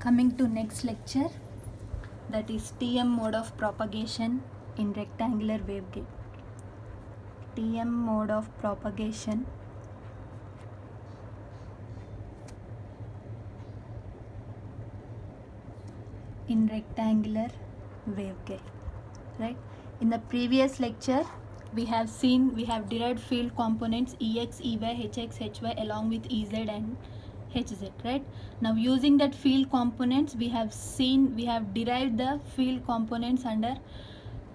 Coming to next lecture, that is TM mode of propagation in rectangular waveguide. TM mode of propagation in rectangular waveguide, right? In the previous lecture, we have derived field components Ex, Ey, Hx, Hy along with Ez and Hz, right? Now using that field components, we have derived the field components under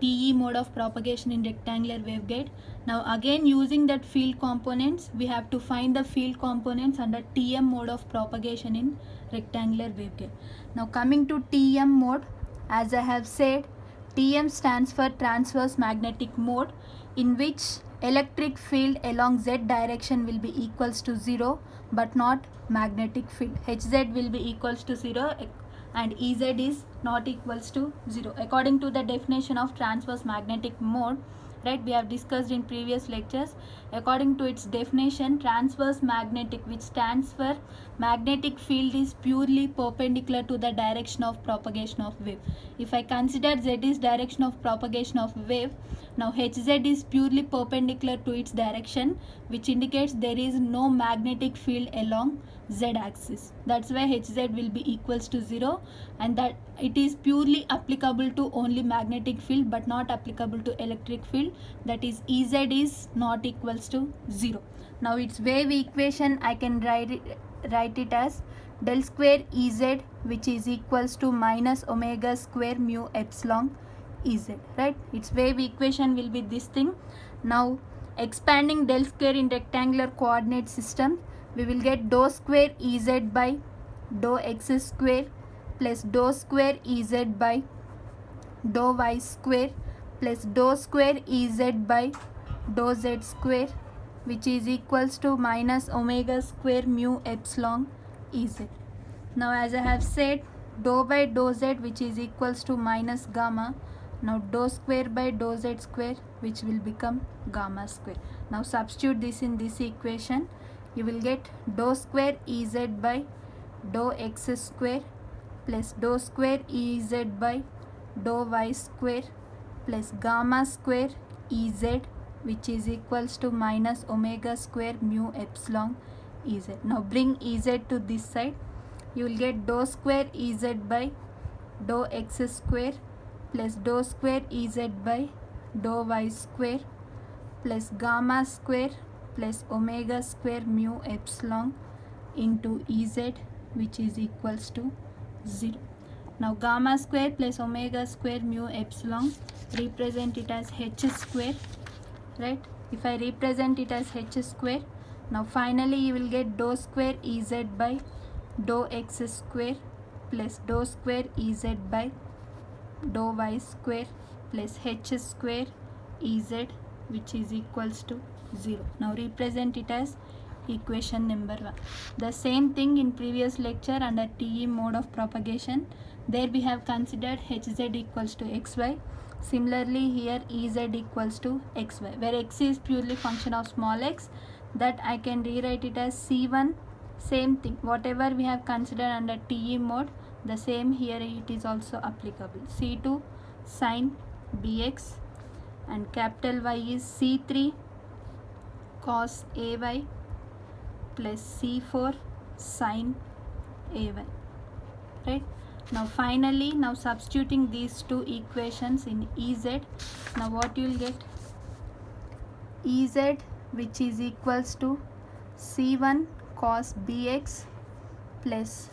TE mode of propagation in rectangular waveguide. Now again using that field components, we have to find the field components under TM mode of propagation in rectangular waveguide. Now coming to TM mode, as I have said, TM stands for transverse magnetic mode, in which electric field along z direction will be equals to 0 but not magnetic field. Hz will be equals to 0 and Ez is not equals to 0 according to the definition of transverse magnetic mode, right? We have discussed in previous lectures. According to its definition, transverse magnetic, which stands for magnetic field, is purely perpendicular to the direction of propagation of wave. If I consider z is direction of propagation of wave, now Hz is purely perpendicular to its direction, which indicates there is no magnetic field along z axis. That's why Hz will be equals to 0, and that it is purely applicable to only magnetic field but not applicable to electric field, that is Ez is not equals to 0. Now its wave equation, I can write it as del square Ez, which is equals to minus omega square mu epsilon Ez, right? Its wave equation will be this thing. Now expanding del square in rectangular coordinate system, we will get dou square Ez by dou x square plus dou square Ez by dou y square plus dou square Ez by dou z square, which is equals to minus omega square mu epsilon Ez. Now as I have said, dou by dou z, which is equals to minus gamma. Now dou square by dou z square, which will become gamma square. Now substitute this in this equation. You will get dou square Ez by dou x square plus dou square Ez by dou y square plus gamma square Ez, which is equals to minus omega square mu epsilon Ez. Now bring Ez to this side. You will get dou square Ez by dou x square plus dou square Ez by dou y square plus gamma square plus omega square mu epsilon into Ez, which is equals to 0. Now gamma square plus omega square mu epsilon, represent it as h square, right? If I represent it as h square, now finally you will get dou square Ez by dou x square plus dou square Ez by dou y square plus h square Ez, which is equals to 0. Now represent it as equation number 1. The same thing in previous lecture under TE mode of propagation. There we have considered Hz equals to xy. Similarly here Ez equals to xy, where x is purely function of small x, that I can rewrite it as C1. Same thing, whatever we have considered under TE mode, the same here it is also applicable. C2 sin bx, and capital Y is C3 cos ay plus C4 sin ay, right? Now finally, now substituting these two equations in Ez, now what you will get? Ez, which is equals to C1 cos bx plus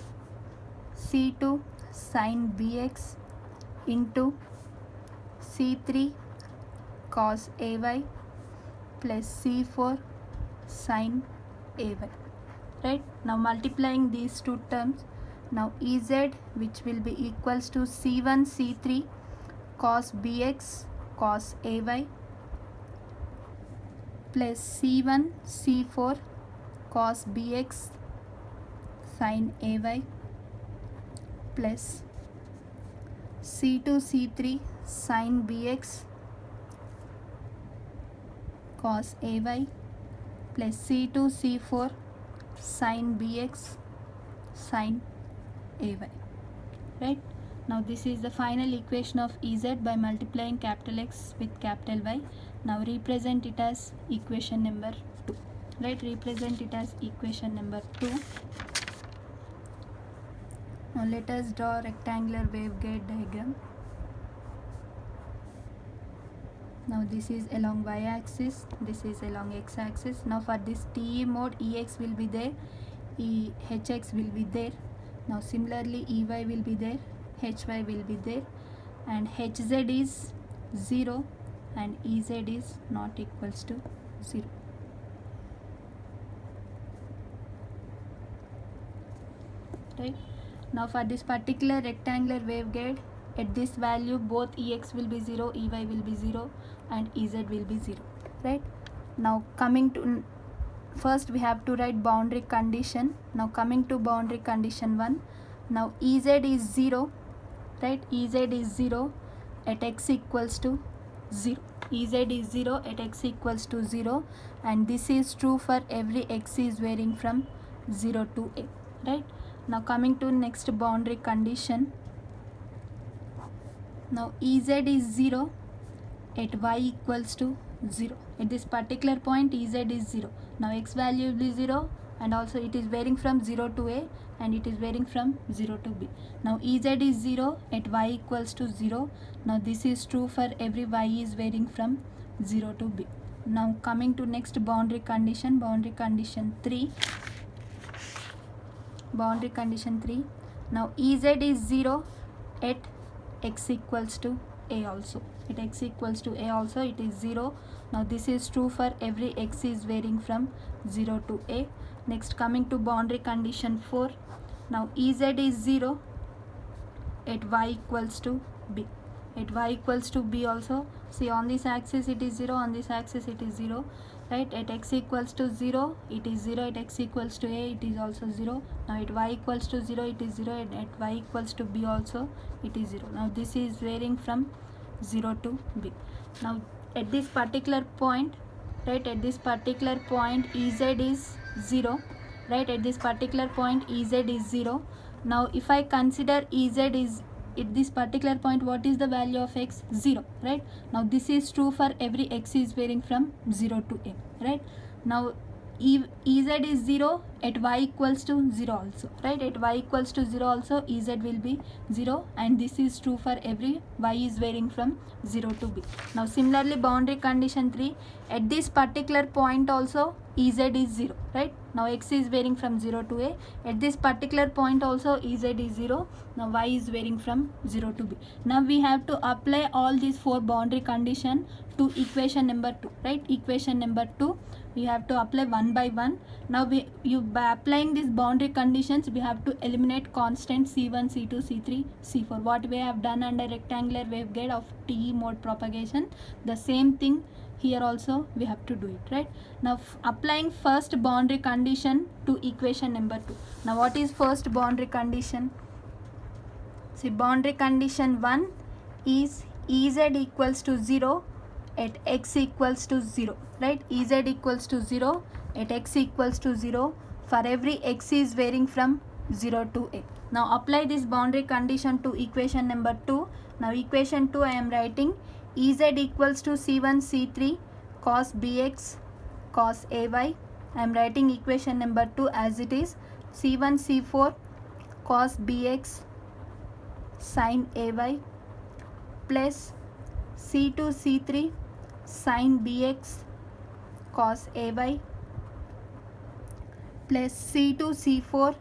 C2 sin bx into C3 cos ay plus C4 sin ay, right? Now multiplying these two terms, now Ez, which will be equals to C1 C3 cos bx cos ay plus C1 C4 cos bx sin ay plus C2 C3 sin bx cos ay plus C2 C4 sin bx sin ay. right? Now this is the final equation of Ez by multiplying capital X with capital Y. Now represent it as equation number 2, right? Represent it as equation number 2. Now let us draw rectangular waveguide diagram. Now this is along y axis, this is along x axis. Now for this TE mode, Ex will be there, Hx will be there. Now similarly Ey will be there, Hy will be there, and Hz is 0 and Ez is not equals to 0. Right? Now for this particular rectangular waveguide, at this value both Ex will be 0, Ey will be 0 and Ez will be 0, right? Now coming to, first we have to write boundary condition. Now coming to boundary condition 1, now Ez is 0, right? Ez is 0 at x equals to 0. Ez is 0 at x equals to 0, and this is true for every x is varying from 0 to a, right? Now coming to next boundary condition, now Ez is 0 at y equals to 0. At this particular point Ez is 0. Now x value will be 0, and also it is varying from 0 to a and it is varying from 0 to b. Now Ez is 0 at y equals to 0. Now this is true for every y is varying from 0 to b. Now coming to next boundary condition 3. Boundary condition 3. Now Ez is 0 at x equals to a also. At x equals to a also it is 0. Now this is true for every x is varying from 0 to a. Next coming to boundary condition 4. Now Ez is 0 at y equals to b. At y equals to b also, see on this axis it is 0, on this axis it is 0, right? At x equals to 0 it is 0, at x equals to a it is also 0. Now at y equals to 0 it is 0, and at y equals to b also it is 0. Now this is varying from 0 to b. Now at this particular point, right, at this particular point Ez is 0, right? At this particular point Ez is 0. Now if I consider Ez is at this particular point, what is the value of x? 0, right? Now this is true for every x is varying from 0 to a, right? Now Ez is 0 at y equals to 0 also, right? At y equals to 0 also Ez will be 0, and this is true for every y is varying from 0 to b. Now similarly boundary condition 3, at this particular point also Ez is 0, right? Now x is varying from 0 to a. At this particular point also Ez is 0. Now y is varying from 0 to b. Now we have to apply all these 4 boundary condition to equation number 2, right? Equation number 2 we have to apply one by one. Now by applying these boundary conditions, we have to eliminate constant C1, C2, C3, C4. What we have done under rectangular waveguide of TE mode propagation, the same thing here also we have to do it, right? Now applying first boundary condition to equation number 2. Now what is first boundary condition? See, boundary condition 1 is Ez equals to 0 at x equals to 0, right? Ez equals to 0 at x equals to 0 for every x is varying from 0 to a. Now apply this boundary condition to equation number 2. Now equation 2 I am writing Ez equals to C1 C3 cos bx cos ay. I am writing equation number 2 as it is, C1 C4 cos bx sin ay plus C2 C3 sin bx cos ay plus C2 C4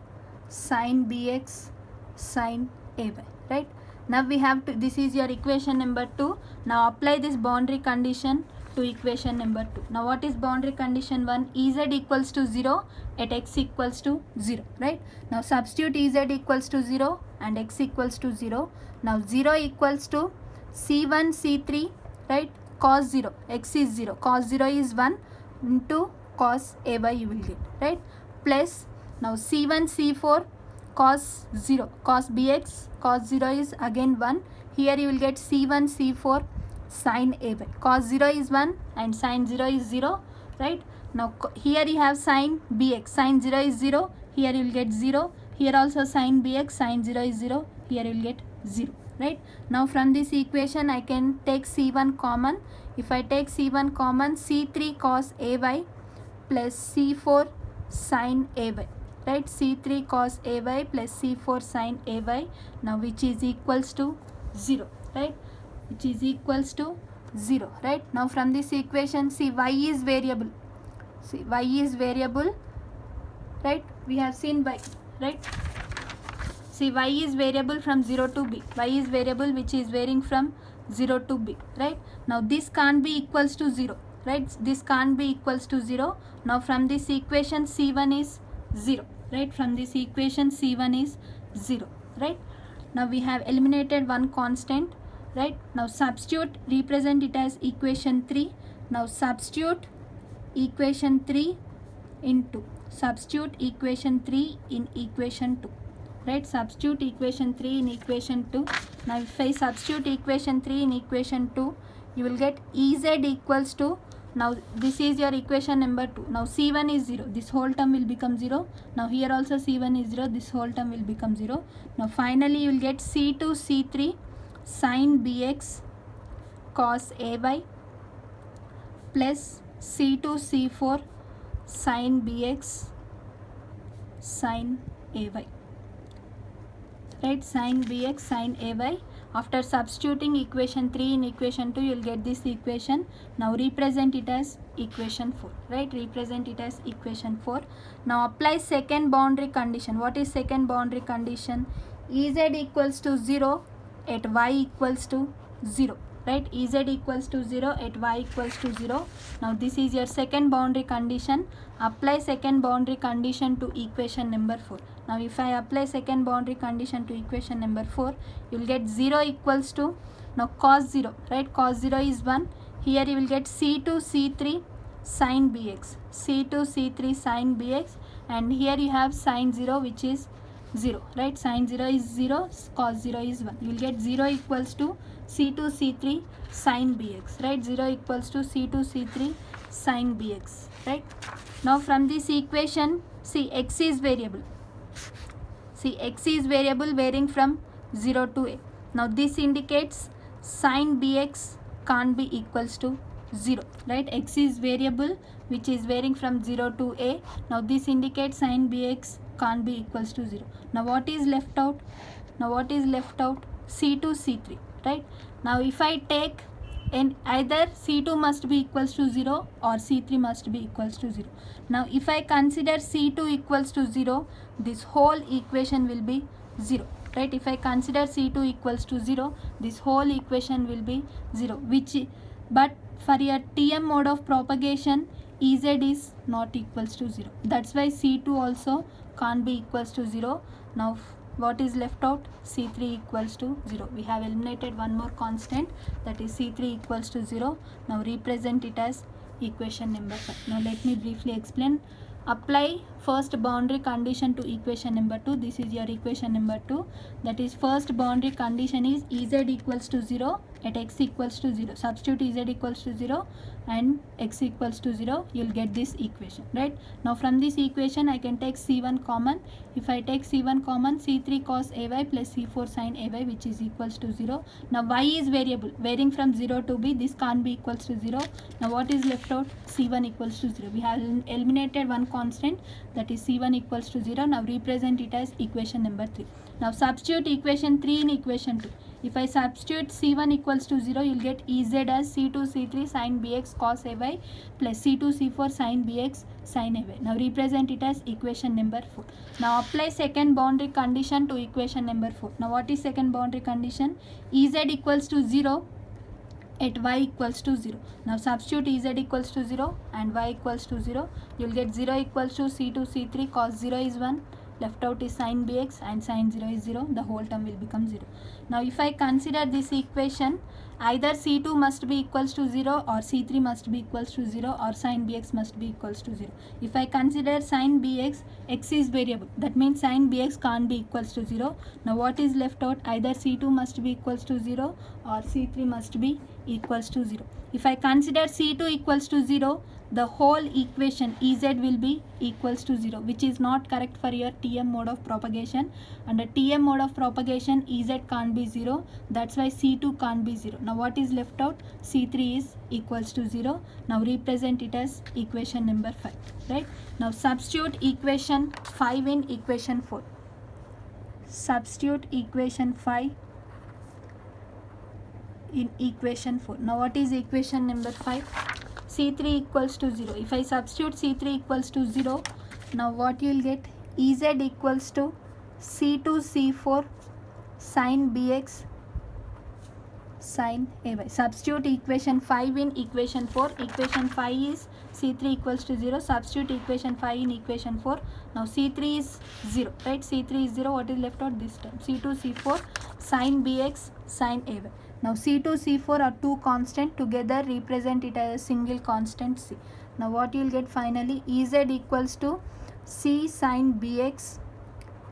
sin bx sin ay, right? Now we have to, this is your equation number 2. Now apply this boundary condition to equation number 2. Now what is boundary condition 1? Ez equals to 0 at x equals to 0, right? Now substitute Ez equals to 0 and x equals to 0. Now 0 equals to C1 C3, right? Cos 0, x is 0, cos 0 is 1 into cos ay you will get, right? Plus now C1 C4 cos 0, cos bx, cos 0 is again 1. Here you will get C1 C4 sin ay. Cos 0 is 1 and sin 0 is 0, right? Now here you have sin bx, sin 0 is 0, here you will get 0. Here also sin bx, sin 0 is 0. Here you will get 0, right? Now from this equation I can take c1 common. If I take c1 common, c3 cos ay plus c4 sin ay, right? c3 cos ay plus c4 sin ay, now which is equals to 0, right? Which is equals to 0, right? Now from this equation, see y is variable. See y is variable, right? We have seen y, right? See y is variable from 0 to b. Y is variable which is varying from 0 to b, right? Now this can't be equals to 0, right? This can't be equals to 0. Now from this equation c1 is 0, right? From this equation c1 is 0, right? Now we have eliminated one constant, right? Now substitute, represent it as equation 3. Now substitute equation 3 into, substitute equation 3 in equation 2, right? Substitute equation 3 in equation 2. Now if I substitute equation 3 in equation 2, you will get Ez equals to, now this is your equation number 2. Now c1 is 0, this whole term will become 0. Now here also c1 is 0, this whole term will become 0. Now finally you will get c2 c3 sin bx cos ay plus c2 c4 sin bx sin ay, right? Sin bx sin ay. After substituting equation 3 in equation 2, you will get this equation. Now represent it as equation 4, right? Represent it as equation 4. Now apply second boundary condition. What is second boundary condition? Ez equals to 0 at y equals to 0, right? Ez equals to 0 at y equals to 0. Now this is your second boundary condition. Apply second boundary condition to equation number 4. Now if I apply second boundary condition to equation number 4, you will get 0 equals to, now cos 0, right? Cos 0 is 1. Here you will get c2 c3 sin bx, c2 c3 sin bx, and here you have sin 0 which is 0, right? Sin 0 is 0, cos 0 is 1. You will get 0 equals to c2 c3 sin bx, right? 0 equals to c2 c3 sin bx, right? Now from this equation, see x is variable. See x is variable varying from 0 to a. Now this indicates sin bx can't be equals to 0, right? X is variable which is varying from 0 to a. Now this indicates sin bx can't be equals to 0. Now what is left out? Now what is left out? c2 c3, right? Now if I take, and either c2 must be equals to 0 or c3 must be equals to 0. Now if I consider c2 equals to 0, this whole equation will be 0, right? If I consider c2 equals to 0, this whole equation will be 0, which, but for your TM mode of propagation, Ez is not equals to 0. That's why c2 also can't be equals to 0. Now what is left out? c3 equals to 0. We have eliminated one more constant, that is c3 equals to 0. Now represent it as equation number 5. Now let me briefly explain. Apply first boundary condition to equation number 2. This is your equation number 2. That is, first boundary condition is Ez equals to 0 at x equals to 0. Substitute Ez equals to 0 and x equals to 0. You will get this equation, right? Now from this equation I can take c1 common. If I take c1 common, c3 cos ay plus c4 sin ay, which is equals to 0. Now y is variable varying from 0 to b. This can't be equals to 0. Now what is left out? c1 equals to 0. We have eliminated one constant, that is c1 equals to 0. Now represent it as equation number 3. Now substitute equation 3 in equation 2. If I substitute c1 equals to 0, you will get Ez as c2 c3 sin bx cos ay plus c2 c4 sin bx sin ay. Now represent it as equation number 4. Now apply second boundary condition to equation number 4. Now what is second boundary condition? Ez equals to 0 at y equals to 0. Now substitute Ez equals to 0 and y equals to 0. You will get 0 equals to c2 c3 cos 0 is 1. Left out is sin bx and sin 0 is 0. The whole term will become 0. Now if I consider this equation, either c2 must be equals to 0 or c3 must be equals to 0 or sin bx must be equals to 0. If I consider sin bx, x is variable. That means sin bx can't be equals to 0. Now what is left out? Either c2 must be equals to 0 or c3 must be equals to 0. If I consider c2 equals to 0, the whole equation Ez will be equals to 0, which is not correct for your Tm mode of propagation. Under Tm mode of propagation, Ez can't be 0. That's why C2 can't be 0. Now what is left out? C3 is equals to 0. Now represent it as equation number 5. Right? Now substitute equation 5 in equation 4. Substitute equation 5 in equation 4. Now what is equation number 5? C3 equals to 0. If I substitute C3 equals to 0, now what you will get? Ez equals to C2 C4 sin Bx sin Ay. Substitute equation 5 in equation 4. Equation 5 is C3 equals to 0. Substitute equation 5 in equation 4. Now C3 is 0, right? C3 is 0. What is left out this term? C2 C4 sin Bx sin Ay. Now C2 C4 are two constant, together represent it as a single constant C. Now what you will get finally? Ez equals to C sin Bx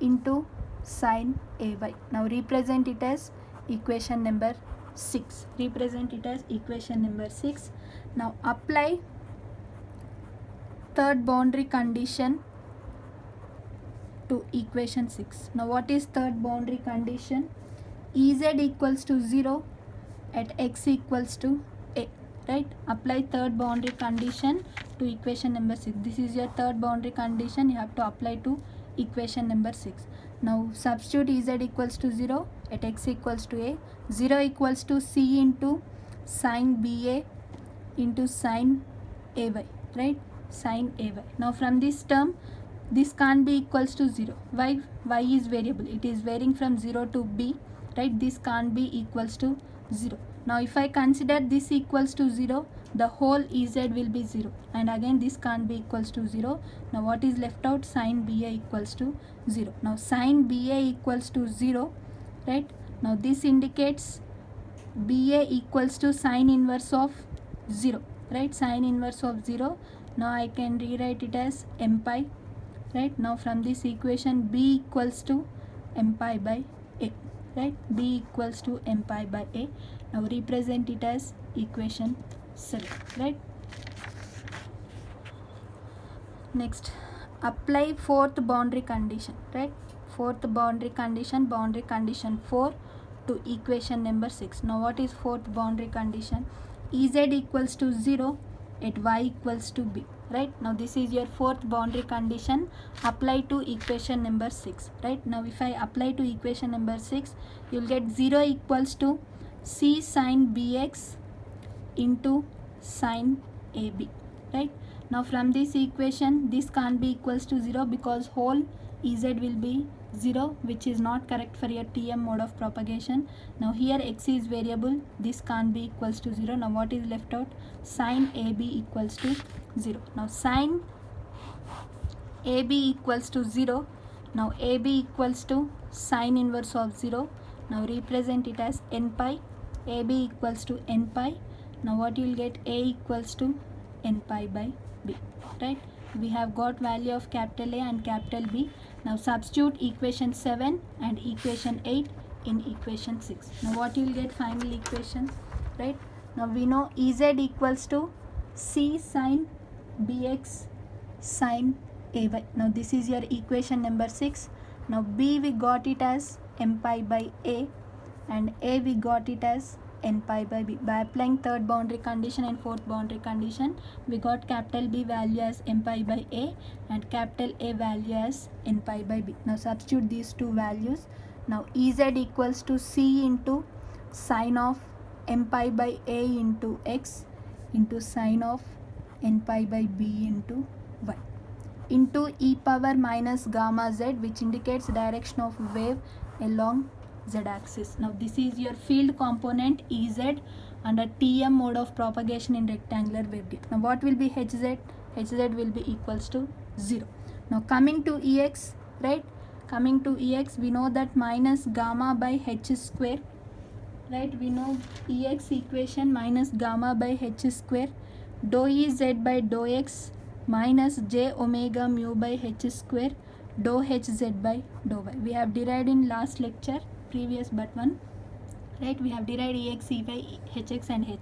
into sin Ay. Now represent it as equation number 6. Represent it as equation number 6. Now apply third boundary condition to equation 6. Now what is third boundary condition? Ez equals to 0 at x equals to a, right? Apply third boundary condition to equation number 6. This is your third boundary condition you have to apply to equation number 6. Now substitute Ez equals to 0 at x equals to a. 0 equals to c into sin Ba into sin Ay, right? Sin Ay. Now from this term, this can't be equals to 0. Why? Y is variable. It is varying from 0 to b, right? This can't be equals to 0. Now if I consider this equals to 0, the whole Ez will be 0, and again this can't be equals to 0. Now what is left out? Sin Ba equals to 0. Now sin Ba equals to 0, right? Now this indicates Ba equals to sin inverse of 0, right? Sin inverse of 0. Now I can rewrite it as m pi, right? Now from this equation, B equals to m pi by a, right? B equals to m pi by a. Now represent it as equation 7, right? Next, apply fourth boundary condition, right? Fourth boundary condition 4 to equation number 6. Now what is fourth boundary condition? Ez equals to 0 at y equals to b, right? Now this is your fourth boundary condition. Apply to equation number 6, right? Now if I apply to equation number 6, you will get 0 equals to c sin bx into sin ab, right? Now from this equation, this can't be equals to 0 because whole Ez will be 0, which is not correct for your Tm mode of propagation. Now here x is variable, this can't be equals to 0. Now what is left out? Sin ab equals to 0. Now sin ab equals to 0. Now ab equals to sin inverse of 0. Now represent it as n pi. ab equals to n pi. Now what you will get? A equals to n pi by b, right? We have got value of capital A and capital B. Now substitute equation 7 and equation 8 in equation 6. Now what you will get? Final equation, right? Now we know Ez equals to c sin bx sin ay. Now this is your equation number 6. Now b we got it as m pi by a, and a we got it as n pi by b. By applying third boundary condition and fourth boundary condition, we got capital B value as m pi by a and capital A value as n pi by b. Now substitute these two values. Now Ez equals to c into sine of m pi by a into x into sine of n pi by b into y into e power minus gamma z, which indicates direction of wave along z-axis. Now this is your field component Ez under Tm mode of propagation in rectangular waveguide. Now what will be Hz? Hz will be equals to 0. Now coming to Ex, right? Coming to Ex, we know that minus gamma by h square, right? We know Ex equation minus gamma by h square, dou Ez by dou x minus j omega mu by h square, dou hz by dou y. We have derived in last lecture, previous but one, right? We have derived Ex, Ey, Hx and Hy,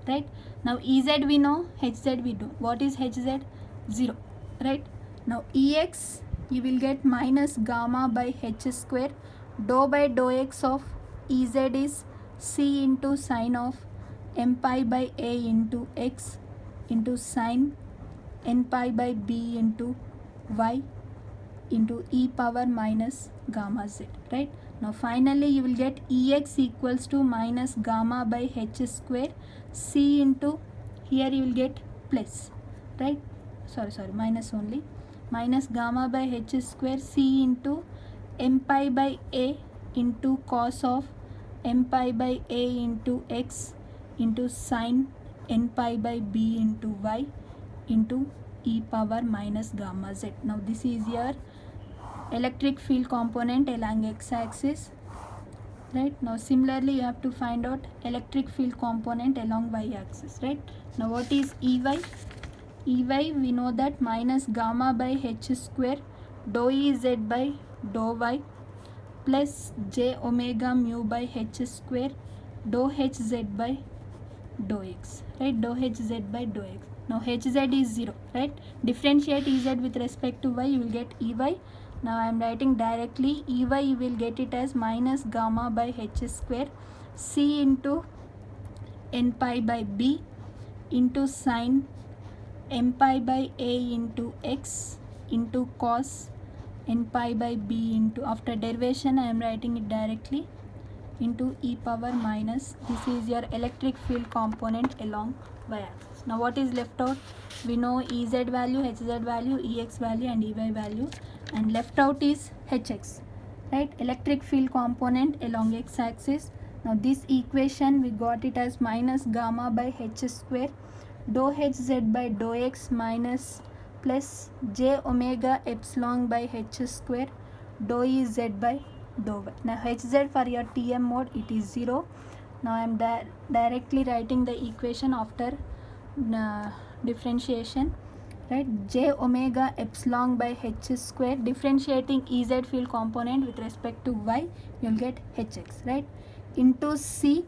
right? Now Ez we know, Hz we know. What is Hz? 0, right? Now Ex, you will get minus gamma by H square. Dou by dou x of Ez is C into sine of m pi by a into x into sine n pi by b into y into e power minus gamma z, right? Now finally you will get Ex equals to minus gamma by H square C into, here you will get plus, right? Sorry, minus only. Minus gamma by H square C into m pi by a into cos of m pi by a into x into sine n pi by b into y into e power minus gamma z. Now this is your electric field component along x-axis, right? Now similarly you have to find out electric field component along y-axis, right? Now what is Ey? Ey, we know that minus gamma by H square dou Ez by dou y plus j omega mu by H square dou Hz by dou x, right? Dou Hz by dou x. Now Hz is 0, right? Differentiate Ez with respect to y, you will get Ey. Now I am writing directly Ey, you will get it as minus gamma by H square C into n pi by b into sine m pi by a into x into cos n pi by b into, after derivation I am writing it directly, into e power minus, this is your electric field component along y-axis. Now what is left out? We know Ez value, Hz value, Ex value and Ey value, and left out is Hx, right? Electric field component along x-axis. Now this equation we got it as minus gamma by H square dou Hz by dou x minus plus j omega epsilon by H square dou Ez by dou y. Now Hz for your Tm mode it is 0. Now I am directly writing the equation after differentiation, right? J omega epsilon by H square, differentiating Ez field component with respect to y, you will get Hx, right? Into C,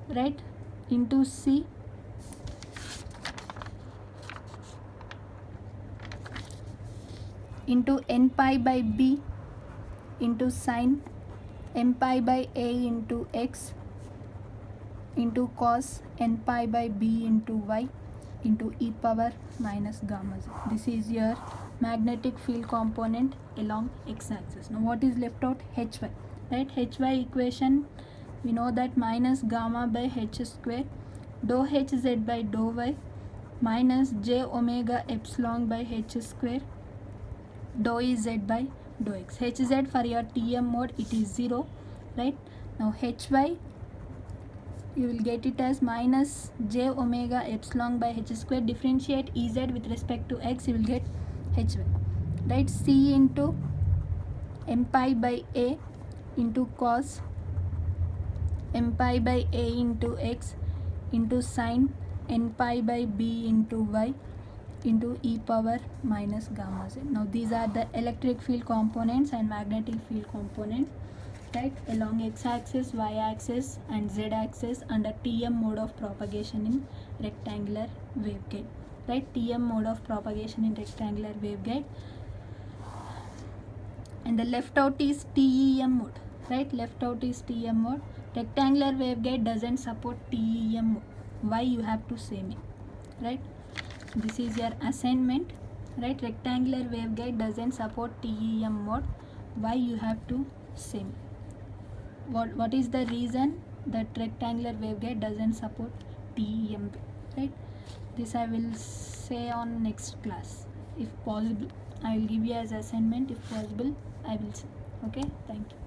right? Into C into n pi by b into sine m pi by a into x into cos n pi by b into y into e power minus gamma z. This is your magnetic field component along x-axis. Now what is left out? Hy, right? Hy equation we know that minus gamma by H square dou Hz by dou y minus j omega epsilon by H square dou Ez by dou x. Hz for your Tm mode it is 0, right? Now Hy, you will get it as minus j omega epsilon by H square, differentiate Ez with respect to x, you will get Hy, right? C into m pi by a into cos m pi by a into x into sine n pi by b into y into e power minus gamma z. Now these are the electric field components and magnetic field components, right, along x-axis, y-axis and z-axis under Tm mode of propagation in rectangular waveguide, right? Tm mode of propagation in rectangular waveguide, and the left out is TEM mode, right? Left out is TM mode. Rectangular waveguide doesn't support TEM mode. Why? You have to say me, right? This is your assignment, right? Rectangular waveguide doesn't support TEM mode. Why? You have to say me. What is the reason that rectangular waveguide doesn't support TEM, right? This I will say on next class. If possible, I will give you as assignment. If possible, I will say. Okay, thank you.